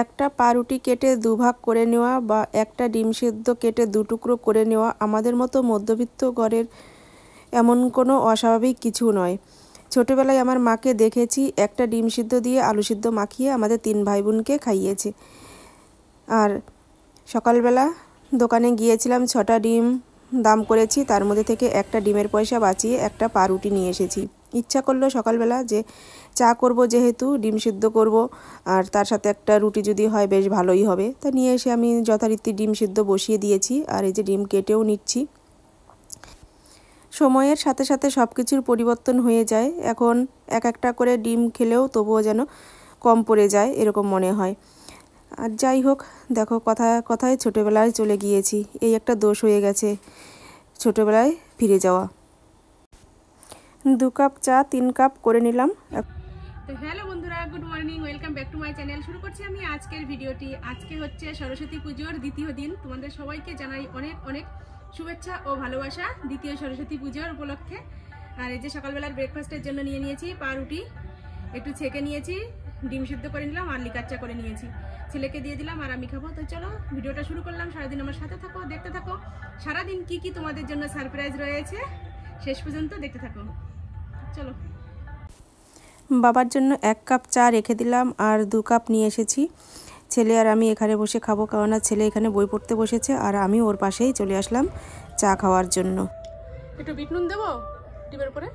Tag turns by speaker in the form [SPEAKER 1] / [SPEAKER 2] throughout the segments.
[SPEAKER 1] একটা পাউরুটি কেটে দুভাগ করে নেওয়া বা একটা ডিম সিদ্ধ কেটে দুটুকরো করে নেওয়া আমাদের মতো মধ্যবিত্ত ঘরের এমন কোনো অস্বাভাবিক কিছু নয়। ছোটোবেলায় আমার মাকে দেখেছি একটা ডিম সিদ্ধ দিয়ে আলু সিদ্ধ মাখিয়ে আমাদের 3 ভাই বোনকে খাইয়েছে। আর সকালবেলা দোকানে গিয়েছিলাম, 6টা ডিম দাম করেছি, তার মধ্যে থেকে একটা ডিমের পয়সা বাঁচিয়ে একটা পাউরুটি নিয়ে এসেছি। ইচ্ছা করলো সকালবেলা যে চা করব, যেহেতু ডিম সিদ্ধ করব আর তার সাথে একটা রুটি যদি হয় বেশ ভালোই হবে। তা নিয়ে এসে আমি যথারীতি ডিম সিদ্ধ বসিয়ে দিয়েছি আর এই যে ডিম কেটেও নিচ্ছি। সময়ের সাথে সাথে সব কিছুর পরিবর্তন হয়ে যায়। এখন একটা করে ডিম খেলেও তবুও যেন কম পড়ে যায় এরকম মনে হয়। আর যাই হোক, দেখো কথায় ছোটোবেলায় চলে গিয়েছি, এই একটা দোষ হয়ে গেছে ছোটোবেলায় ফিরে যাওয়া। 2 কাপ চা 3 কাপ করে নিলাম।
[SPEAKER 2] তো হ্যালো বন্ধুরা, good morning, welcome back to my channel. শুরু করছি আমি আজকের ভিডিওটি। আজকে হচ্ছে সরস্বতী পুজোর দ্বিতীয় দিন। তোমাদের সবাইকে জানাই অনেক অনেক শুভেচ্ছা ও ভালোবাসা দ্বিতীয় সরস্বতী পুজোর উপলক্ষে। আর এই যে সকালবেলার ব্রেকফাস্টের জন্য নিয়েছি পাউরুটি, একটু ছেঁকে নিয়েছি, ডিম সিদ্ধ করে নিলাম আর লিকার চা করে নিয়েছি। ছেলেকে দিয়ে দিলাম আর আমি খাবো। তো চলো ভিডিওটা শুরু করলাম। সারাদিন আমার সাথে থাকো, দেখতে থাকো সারাদিন কি কি তোমাদের জন্য সারপ্রাইজ রয়েছে, শেষ পর্যন্ত দেখতে থাকো। চলো।
[SPEAKER 1] বাবার জন্য 1 কাপ চা রেখে দিলাম আর 2 কাপ নিয়ে এসেছি। ছেলে আর আমি এখানে বসে খাবো, কারণ ছেলে এখানে বই পড়তে বসেছে আর আমি ওর পাশেই চলে আসলাম চা খাওয়ার জন্য।
[SPEAKER 2] একটু বিট নুন দেবো ডিমের উপরে।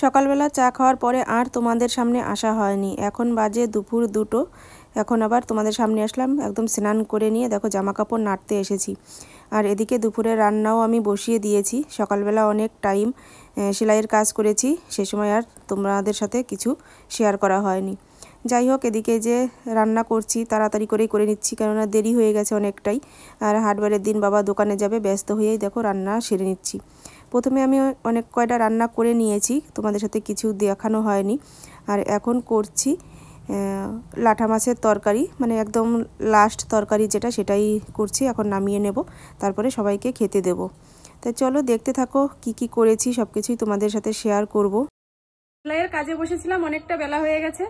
[SPEAKER 1] সকালবেলা চা খাওয়ার পরে আর তোমাদের সামনে আসা হয়নি। এখন বাজে দুপুর 2টো। এখন আবার তোমাদের সামনে আসলাম, একদম স্নান করে নিয়ে দেখো জামা কাপড় নাড়তে এসেছি। আর এদিকে দুপুরের রান্নাও আমি বসিয়ে দিয়েছি। সকালবেলা অনেক টাইম সেলাইয়ের কাজ করেছি, সে সময় আর তোমাদের সাথে কিছু শেয়ার করা হয়নি। যাই হোক, এদিকে যে রান্না করছি তাড়াতাড়ি করেই করে নিচ্ছি, কেননা দেরি হয়ে গেছে অনেকটাই। আর হাটবারের দিন বাবা দোকানে যাবে, ব্যস্ত হয়েই দেখো রান্না সেরে নিচ্ছি। প্রথমে আমি অনেক কয়টা রান্না করে নিয়েছি, তোমাদের সাথে কিছু দেখানো হয়নি। আর এখন করছি লাঠা মাছের তরকারি, মানে একদম লাস্ট তরকারি যেটা, সেটাই করছি। এখন নামিয়ে নেব, তারপরে সবাইকে খেতে দেব। তাই চলো দেখতে থাকো কি কি করেছি, সব কিছুই তোমাদের সাথে শেয়ার করব।
[SPEAKER 2] সেলাইয়ের কাজে বসেছিলাম, অনেকটা বেলা হয়ে গেছে,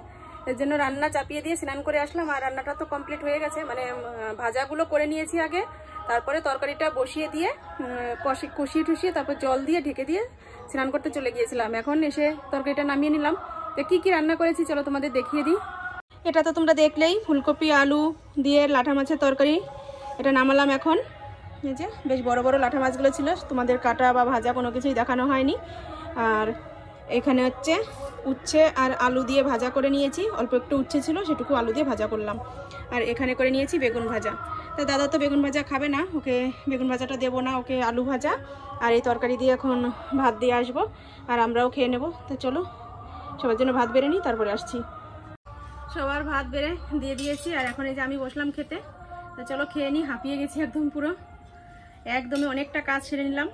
[SPEAKER 2] এর জন্য রান্না চাপিয়ে দিয়ে স্নান করে আসলাম। আর রান্নাটা তো কমপ্লিট হয়ে গেছে, মানে ভাজাগুলো করে নিয়েছি আগে, তারপরে তরকারিটা বসিয়ে দিয়ে কষিয়ে টুষিয়ে তারপর জল দিয়ে ঢেকে দিয়ে স্নান করতে চলে গিয়েছিলাম। এখন এসে তরকারিটা নামিয়ে নিলাম। তো কি কি রান্না করেছি চলো তোমাদের দেখিয়ে দিই। এটা তো তোমরা দেখলেই, ফুলকপি আলু দিয়ে লাঠা মাছের তরকারি, এটা নামালাম এখন। এই যে বেশ বড় বড় লাঠা মাছগুলো ছিল, তোমাদের কাটা বা ভাজা কোনো কিছুই দেখানো হয়নি। আর এখানে হচ্ছে উচ্ছে আর আলু দিয়ে ভাজা করে নিয়েছি, অল্প একটু উচ্ছে ছিল সেটুকু আলু দিয়ে ভাজা করলাম। আর এখানে করে নিয়েছি বেগুন ভাজা। তা দাদা তো বেগুন ভাজা খাবে না, ওকে বেগুন ভাজাটা দেবো না, ওকে আলু ভাজা আর এই তরকারি দিয়ে এখন ভাত দিয়ে আসবো, আর আমরাও খেয়ে নেব। তো চলো সবার জন্য ভাত বেড়ে নিই, তারপরে আসছি। সবার ভাত বেড়ে দিয়ে দিয়েছি আর এখন এই যে আমি বসলাম খেতে। তো চলো খেয়ে নিই, হাঁপিয়ে গেছি একদম পুরো, একদমই অনেকটা কাজ সেরে নিলাম।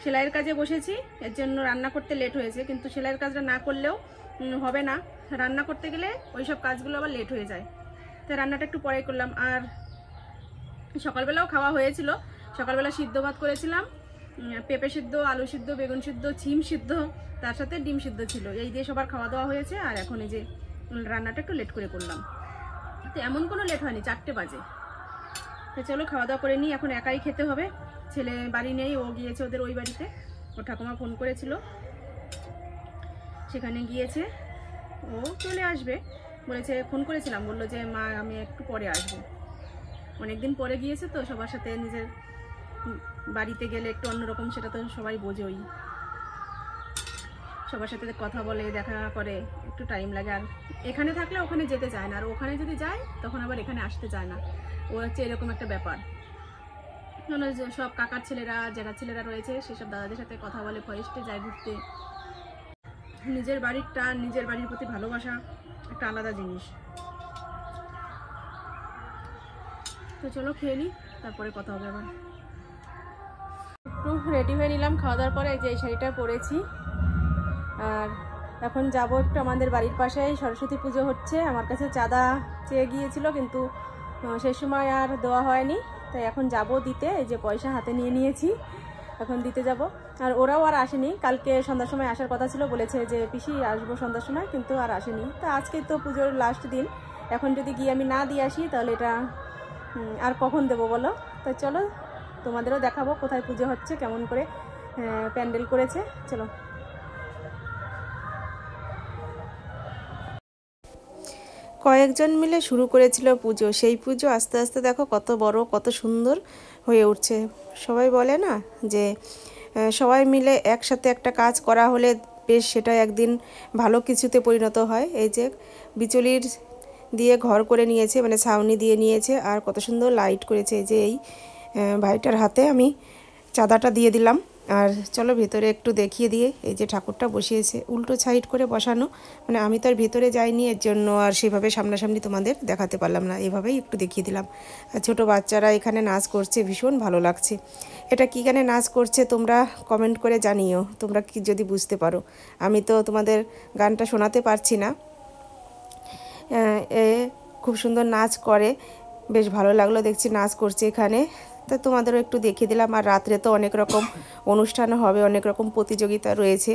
[SPEAKER 2] সেলাইয়ের কাজে বসেছি, এর জন্য রান্না করতে লেট হয়েছে, কিন্তু সেলাইয়ের কাজটা না করলেও হবে না, রান্না করতে গেলে ওই সব কাজগুলো আবার লেট হয়ে যায়। তাই রান্নাটা একটু পরে করলাম। আর সকালবেলাও খাওয়া হয়েছিল, সকালবেলা সিদ্ধ ভাত করেছিলাম, পেঁপে সিদ্ধ, আলু সিদ্ধ, বেগুন সিদ্ধ, ছিম সিদ্ধ, তার সাথে ডিম সিদ্ধ ছিল, এই দিয়ে সবার খাওয়া দাওয়া হয়েছে। আর এখন এই যে রান্নাটা একটু লেট করে করলাম, তো এমন কোনো লেট হয়নি, 4টে বাজে। তো চলো খাওয়া দাওয়া করে নিই, এখন একাই খেতে হবে। ছেলে বাড়ি নেই, ও গিয়েছে ওদের ওই বাড়িতে, ওর ঠাকুমা ফোন করেছিল, সেখানে গিয়েছে, ও চলে আসবে বলেছে। ফোন করেছিলাম, বললো যে মা আমি একটু পরে আসবো। অনেকদিন পরে গিয়েছে তো, সবার সাথে নিজের বাড়িতে গেলে একটু অন্যরকম, সেটা তো সবাই বোঝোই, সবার সাথে কথা বলে দেখা করে একটু টাইম লাগে। আর এখানে থাকলে ওখানে যেতে চায় না, আর ওখানে যদি যায় তখন আবার এখানে আসতে চায় না, ও হচ্ছে এরকম একটা ব্যাপার। সব কাকার ছেলেরা, যারা ছেলেরা রয়েছে সেসব দাদাদের সাথে কথা বলে, ফরেস্টে যায় ঘুরতে। নিজের বাড়িরটা, নিজের বাড়ির প্রতি ভালোবাসা একটা আলাদা জিনিস। তো চলো খেয়ে নিই, তারপরে কথা হবে আবার। একটু রেডি হয়ে নিলাম খাওয়া দাওয়ার পরে, যে এই শাড়িটা পরেছি। আর এখন যাব একটু আমাদের বাড়ির পাশেই সরস্বতী পুজো হচ্ছে, আমার কাছে চাঁদা চেয়ে গিয়েছিল কিন্তু সেই সময় আর দেওয়া হয়নি, তাই এখন যাব দিতে। এই যে পয়সা হাতে নিয়ে নিয়েছি, এখন দিতে যাব। আর ওরাও আর আসেনি, কালকে সন্ধ্যার সময় আসার কথা ছিল, বলেছে যে পিসি আসবো সন্ধ্যার সময়, কিন্তু আর আসেনি। তা আজকে তো পুজোর লাস্ট দিন, এখন যদি গিয়ে আমি না দিয়ে আসি তাহলে এটা আর কখন দেবো বলো। তাই চলো তোমাদেরও দেখাবো কোথায় পুজো হচ্ছে, কেমন করে প্যান্ডেল করেছে। চলো।
[SPEAKER 1] কয়েকজন মিলে শুরু করেছিল পুজো, সেই পুজো আস্তে আস্তে দেখো কত বড়, কত সুন্দর হয়ে উঠছে। সবাই বলে না যে সবাই মিলে একসাথে একটা কাজ করা হলে বেশ সেটা একদিন ভালো কিছুতে পরিণত হয়। এই যে বিচুলির দিয়ে ঘর করে নিয়েছে, মানে ছাউনি দিয়ে নিয়েছে, আর কত সুন্দর লাইট করেছে। এই যে এই ভাইটার হাতে আমি চাঁদাটা দিয়ে দিলাম। আর চলো ভেতরে একটু দেখিয়ে দিয়ে, এই যে ঠাকুরটা বসিয়েছে উল্টো সাইড করে বসানো, মানে আমি তো আর ভেতরে যাইনি, এর জন্য আর সেভাবে সামনাসামনি তোমাদের দেখাতে পারলাম না, এভাবেই একটু দেখিয়ে দিলাম। আর ছোটো বাচ্চারা এখানে নাচ করছে, ভীষণ ভালো লাগছে। এটা কী গানে নাচ করছে তোমরা কমেন্ট করে জানিও, তোমরা কি যদি বুঝতে পারো। আমি তো তোমাদের গানটা শোনাতে পারছি না। খুব সুন্দর নাচ করে, বেশ ভালো লাগলো দেখছি নাচ করছে এখানে, তো তোমাদেরও একটু দেখিয়ে দিলাম। আর রাত্রে তো অনেক রকম অনুষ্ঠান হবে, অনেক রকম প্রতিযোগিতা রয়েছে,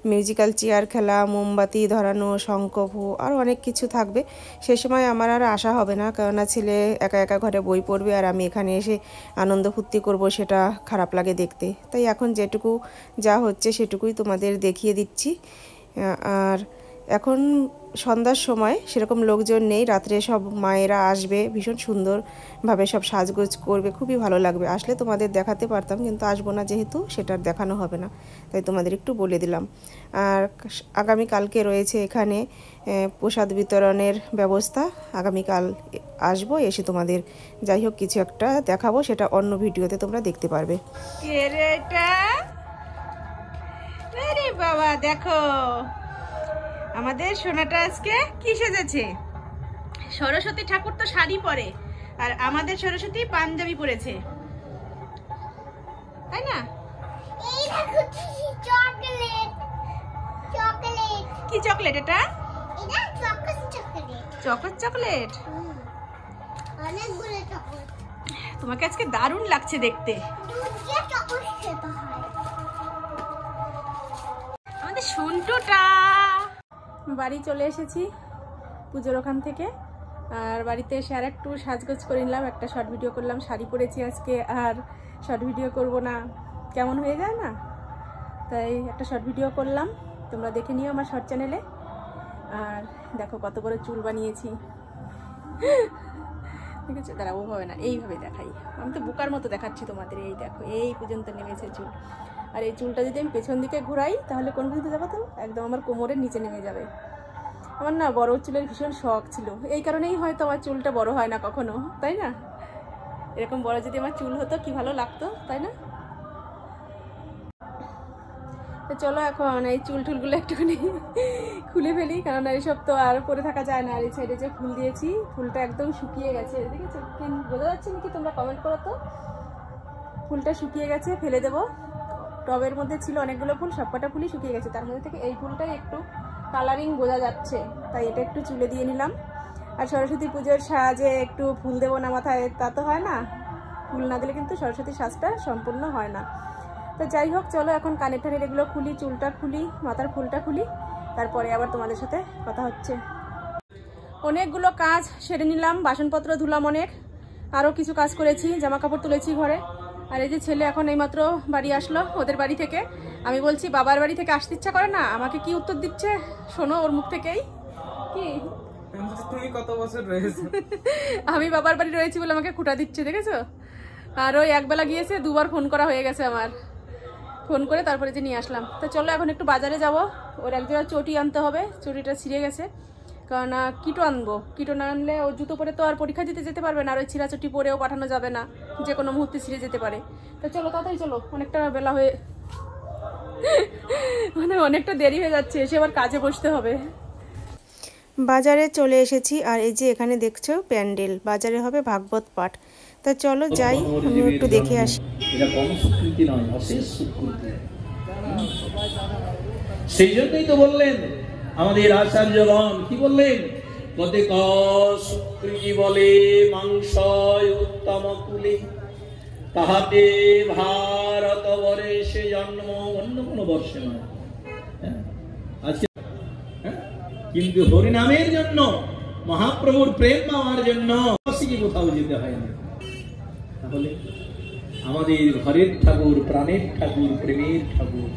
[SPEAKER 1] মিউজিক্যাল চেয়ার খেলা, মোমবাতি ধরানো, শঙ্খফু, আর অনেক কিছু থাকবে। সে সময় আমার আর আসা হবে না, কেননা ছেলে একা একা ঘরে বই পড়বে আর আমি এখানে এসে আনন্দ ফুর্তি করব, সেটা খারাপ লাগে দেখতে। তাই এখন যেটুকু যা হচ্ছে সেটুকুই তোমাদের দেখিয়ে দিচ্ছি। আর এখন সন্ধ্যার সময় সেরকম লোকজন নেই, রাত্রে সব মায়েরা আসবে, ভীষণ সুন্দরভাবে সব সাজগোজ করবে, খুবই ভালো লাগবে। আসলে তোমাদের দেখাতে পারতাম, কিন্তু আসবো না যেহেতু, সেটার দেখানো হবে না, তাই তোমাদের একটু বলে দিলাম। আর আগামীকালকে রয়েছে এখানে প্রসাদ বিতরণের ব্যবস্থা, আগামীকাল আসবো, এসে তোমাদের যাই হোক কিছু একটা দেখাবো, সেটা অন্য ভিডিওতে তোমরা দেখতে পারবে।
[SPEAKER 2] বাবা দেখো আমাদের সোনাটা আজকে কি সেজেছে। সরস্বতী ঠাকুর তো শাড়ি পরে, আর আমাদের সরস্বতী পাঞ্জাবি পরেছে, তাই না? কি চকলেট এটা? চকলেট। তোমাকে আজকে দারুণ লাগছে দেখতে। আমাদের সন্টুটা বাড়ি চলে এসেছি পুজোর ওখান থেকে, আর বাড়িতে এসে আর একটু সাজগোজ করে নিলাম, একটা শর্ট ভিডিও করলাম। শাড়ি পরেছি আজকে, আর শর্ট ভিডিও করব না, কেমন হয়ে যায় না, তাই একটা শর্ট ভিডিও করলাম, তোমরা দেখে নিও আমার শর্ট চ্যানেলে। আর দেখো কত বড় চুল বানিয়েছি, ঠিক আছে? দাঁড়া, ওভাবে না, এইভাবে দেখাই, আমি তো বোকার মতো দেখাচ্ছি তোমাদের। এই দেখো এই পর্যন্ত নেমেছে চুল, আর এই চুলটা যদি আমি পেছন দিকে ঘুরাই তাহলে কোন পর্যন্ত যাবো, তো একদম আমার কোমরের নিচে নেমে যাবে। আমার না বড় চুলের ভীষণ শখ ছিল, এই কারণেই হয়তো আমার চুলটা বড় হয় না কখনো, তাই না? এরকম বড় যদি আমার চুল হতো কি ভালো লাগতো, তাই না? তো চলো এখন এই চুল টুলগুলো একটুখানি খুলে ফেলি, কারণ এইসব তো আর পরে থাকা যায় না। আর এই সাইডে যে ফুল দিয়েছি, ফুলটা একদম শুকিয়ে গেছে, দেখেছো? বোঝা যাচ্ছে নাকি তোমরা কমেন্ট করো তো। ফুলটা শুকিয়ে গেছে, ফেলে দেবো। টবের মধ্যে ছিল অনেকগুলো ফুল, সবকটা ফুলই শুকিয়ে গেছে, তার মধ্যে থেকে এই ফুলটাই একটু কালারিং বোঝা যাচ্ছে, তাই এটা একটু চুলে দিয়ে নিলাম। আর সরস্বতী পুজোর সাজে একটু ফুল দেবো না মাথায়, তা তো হয় না, ফুল না দিলে কিন্তু সরস্বতীর সাজটা সম্পূর্ণ হয় না। তো যাই হোক, চলো এখন কানের টানের এগুলো খুলি, চুলটা খুলি, মাথার ফুলটা খুলি, তারপরে আবার তোমাদের সাথে কথা হচ্ছে। অনেকগুলো কাজ সেরে নিলাম, বাসনপত্র ধুলাম অনেক, আরও কিছু কাজ করেছি, জামা কাপড় তুলেছি ঘরে। আর এই যে ছেলে এখন এইমাত্র বাড়ি আসলো ওদের বাড়ি থেকে, আমি বলছি বাবার বাড়ি থেকে আসতে ইচ্ছা করে না, আমাকে কি উত্তর দিচ্ছে শোনো ওর মুখ থেকেই। কি তুমি কত বছর রয়েছো? আমি বাবার বাড়ি রয়েছি বলে আমাকে খুঁটা দিচ্ছে, দেখেছো? আর ওই একবেলা গিয়েছে, দুবার ফোন করা হয়ে গেছে আমার, ফোন করে তারপরে যে নিয়ে আসলাম। তো চলো এখন একটু বাজারে যাব, ওর একজোড়া চটি আনতে হবে, চটিটা ছিঁড়ে গেছে, কারণ কিটো আনবো, কিটো না আনলে ও জুতো পরে তো আর পরীক্ষা দিতে যেতে পারবে না, আর ওই ছিঁড়া চটি পরেও পাঠানো যাবে না, যে কোনো মুহূর্তে ছিঁড়ে যেতে পারে। তো চলো তাড়াতাড়ি চলো, অনেকটা বেলা হয়ে মানে অনেকটা দেরি হয়ে যাচ্ছে, এসে আবার কাজে বসতে হবে।
[SPEAKER 1] বাজারে চলে এসেছি, আর এই যে এখানে দেখছো প্যান্ডেল, বাজারে হবে ভাগবত পাঠ। তা চলো যাই, আমি একটু দেখে আসি।
[SPEAKER 3] এটা কম স্বীকৃতি নয়, অশেষ স্বীকৃতি। সেই জন্যই তো বললেন আমাদের আচার্যগণ, কি বললেন? কতে স্বীকৃতি বলে মাংস উত্তম কুলে, তাহাতে ভারত বর্ষে জন্ম, অন্য কোনো বর্ষে নয়। আজকে কিন্তু হরিনামের জন্য, মহাপ্রভুর প্রেম পাওয়ার জন্য কি কোথাও যেতে হয় না। তাহলে আমাদের ঘরের ঠাকুর, প্রাণের ঠাকুর, প্রেমের ঠাকুর,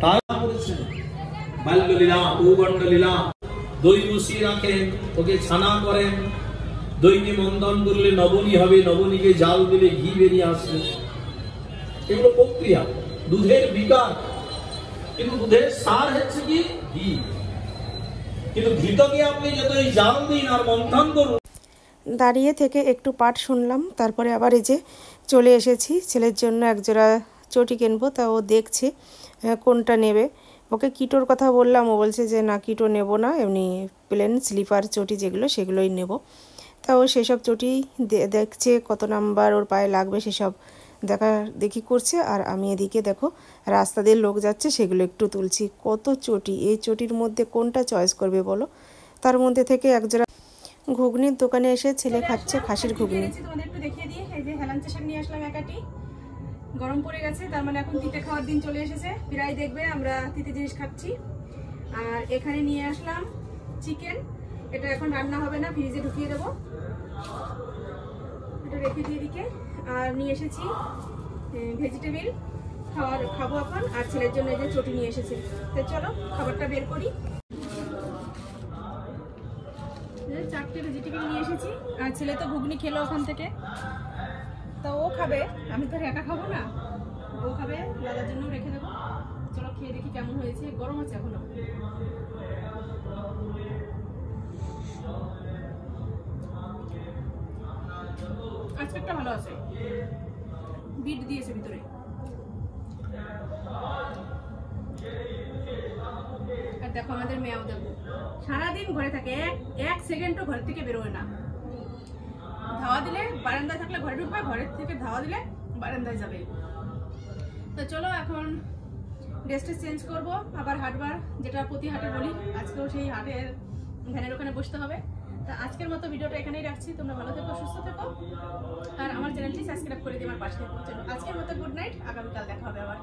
[SPEAKER 3] তারা বলেছেন বাল্যলীলা, পৌগণ্ডলীলা, দই বসিয়ে রাখেন, ওকে ছানা করেন, দইকে মন্দন করলে নবনী হবে, নবনীকে জাল দিলে ঘি বেরিয়ে আসবে। এগুলো প্রক্রিয়া, দুধের বিকার। কিন্তু দুধের সার হচ্ছে কি ঘি। কিন্তু ঘিটাকে আপনি যতই জাল দিন আর মন্থন করুন।
[SPEAKER 1] দাঁড়িয়ে থেকে একটু পাঠ শুনলাম, তারপরে আবার এই যে চলে এসেছি ছেলের জন্য একজোড়া চটি কিনবো। তা ও দেখছে কোনটা নেবে। ওকে কিটোর কথা বললাম, ও বলছে যে না কিটো নেব না, এমনি প্লেন স্লিপার চটি যেগুলো সেগুলোই নেব। তা ও সেসব চটি দেখছে কত নাম্বার ওর পায়ে লাগবে সেসব দেখি করছে। আর আমি এদিকে দেখো রাস্তা দিয়ে লোক যাচ্ছে, সেগুলো একটু তুলছি। কত চটি, এই চটির মধ্যে কোনটা চয়েস করবে বলো। তার মধ্যে থেকে একজোড়া ঘুগনির দোকানে এসে ছেলে খাচ্ছে খাসির ঘুগনি।
[SPEAKER 2] তোমাদের একটু দেখিয়ে দিই, এই যে হেলাঞ্চা শাক নিয়ে আসলাম একাটি। গরম পড়ে গেছে, তার মানে এখন তিতে খাওয়ার দিন চলে এসেছে। প্রায় দেখবে আমরা তিতে জিনিস খাচ্ছি। আর এখানে নিয়ে আসলাম চিকেন, এটা এখন রান্না হবে না, ফ্রিজে ঢুকিয়ে দেবো, এটা রেখে দিয়ে দিকে। আর নিয়ে এসেছি ভেজিটেবিল খাবো এখন। আর ছেলের জন্য এই যে চটি নিয়ে এসেছে। তো চলো খাবারটা বের করি। 4টে ভেজিটেবিল নিয়ে এসেছি। আর ছেলে তো ঘুগনি খেলো ওখান থেকে, তা ও খাবে, আমি তো একা খাবো না, ও খাবে, দাদার জন্য রেখে দেবো। চলো খেয়ে দেখি কেমন হয়েছে। গরম আছে এখনো। আজকেরটা ভালো আছে, বিট দিয়েছে ভিতরে। আর দেখো আমাদের মেয়েও দেখো সারাদিন ঘরে থাকে, এক সেকেন্ডও ঘর থেকে বেরোয় না। ধাওয়া দিলে বারান্দায় থাকলে ঘরে ঢুকবে, ঘরের থেকে ধাওয়া দিলে বারান্দায় যাবে। তো চলো এখন ড্রেসটা চেঞ্জ করবো, আবার হাটবার, যেটা প্রতি হাটে বলি, আজকেও সেই হাটের ভ্যানের ওখানে বসতে হবে। তা আজকের মতো ভিডিওটা এখানেই রাখছি। তোমরা ভালো থেকো, সুস্থ থেকো, আর আমার চ্যানেলটি সাবস্ক্রাইব করে দিয়ে আমার পাশে থেকো। চলো আজকের মতো গুড নাইট, আগামীকাল দেখা হবে আবার।